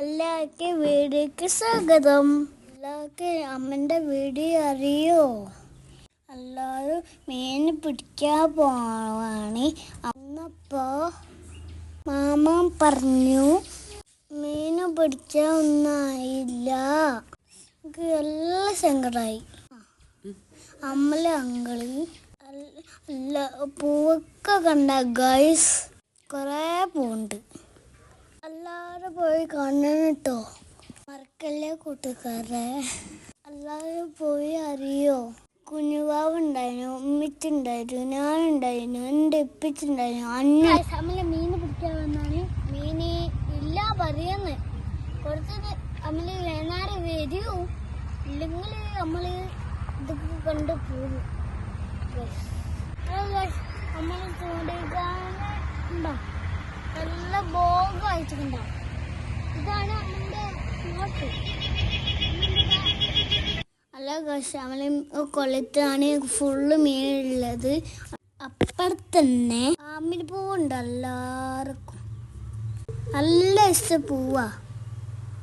എല്ലാവർക്കും വീഡിയോക്ക് സ്വാഗതം. എല്ലാവർക്കും അമ്മൻ്റെ വീഡിയോ അറിയോ? എല്ലാവരും മീൻ പിടിക്കാൻ പോവാണ്. അന്നപ്പോൾ മാമ പറഞ്ഞു മീൻ പിടിക്കാൻ ഒന്നായില്ല. എനിക്ക് നല്ല സങ്കടമായി. അമ്മല അങ്കളി അല്ല പൂവൊക്കെ കണ്ട ഗൈസ്, കുറേ പൂവുണ്ട്. എല്ലാവരും പോയി കാണണം കേട്ടോ, മറക്കല്ലേ കൂട്ടുകാരെ. എല്ലാവരും പോയി അറിയോ? കുഞ്ഞുവാവുണ്ടായിരുന്നു, ഉമ്മിച്ചുണ്ടായിരുന്നു, ഞാനുണ്ടായിരുന്നു, എൻ്റെ ഇപ്പിച്ചുണ്ടായിരുന്നു. അമ്മ മീൻ പിടിക്കാൻ വന്നാണ്. മീൻ ഇല്ല പറയുന്നത്. കുറച്ച് അമ്മ വൈകുന്നേരം വരൂ, ഇല്ലെങ്കിൽ നമ്മൾ ഇതൊക്കെ കണ്ട് പോകും. നമ്മൾ ചൂണ്ടിക്കാനുണ്ടോ നല്ല ബോഗ് അയച്ചിട്ടുണ്ടാവും. ഇതാണ് അമ്മൻ്റെ ഫോട്ടോ. അല്ല നമ്മള് കൊളത്താണ് ഫുള്ള് മീനുള്ളത്. അപ്പുറത്തന്നെ ആമ്പല് പൂവുണ്ട്. എല്ലാവർക്കും നല്ല ഇഷ്ടം പൂവാ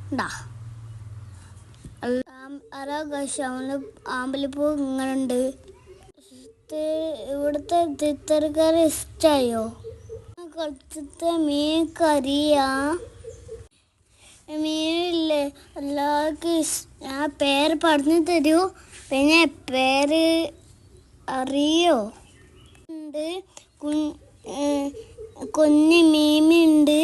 ഉണ്ടാ. നമ്മള് ആമ്പലിപ്പൂ ഇങ്ങനുണ്ട്. ഇവിടുത്തെ തിത്തർക്കാരെ ഇഷ്ടായോ? കുറച്ചത്തെ മീൻ കറിയാ. മീനില്ലേ എല്ലാവർക്കും ആ പേര് പറഞ്ഞു തരൂ. പിന്നെ പേര് അറിയോ? ഉണ്ട് കുഞ്ഞ് മീനുണ്ട്.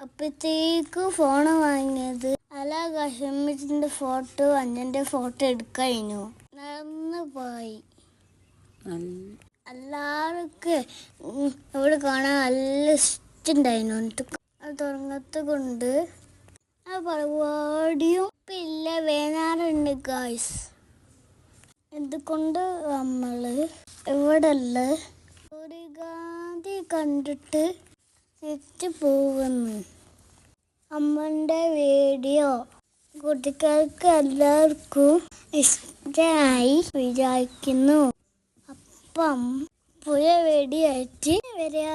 അപ്പോഴത്തേക്ക് ഫോണ് വാങ്ങിയത്. അല്ല കശ്മീരിൻ്റെ ഫോട്ടോ, അഞ്ചൻ്റെ ഫോട്ടോ എടുക്കായിരുന്നു. നടന്നു പോയി. എല്ലാവർക്കും ഇവിടെ കാണാൻ നല്ല ഇഷ്ടമുണ്ടായിരുന്നു. അത് തുടങ്ങത്ത് കൊണ്ട് ആ പരിപാടിയും ഇപ്പം ഇല്ല, വേനാറുണ്ട് ഗായ്സ്. എന്തുകൊണ്ട് നമ്മൾ ഇവിടെല്ല ഒരു ഗാന്ധി കണ്ടിട്ട് തിരിച്ചു പോകുന്നു. അമ്മൻ്റെ വീഡിയോ കുട്ടികൾക്ക് എല്ലാവർക്കും ഇഷ്ടമായി വിചാരിക്കുന്നു. അപ്പം പുതിയ വീഡിയോ ആയിട്ട് വരിക.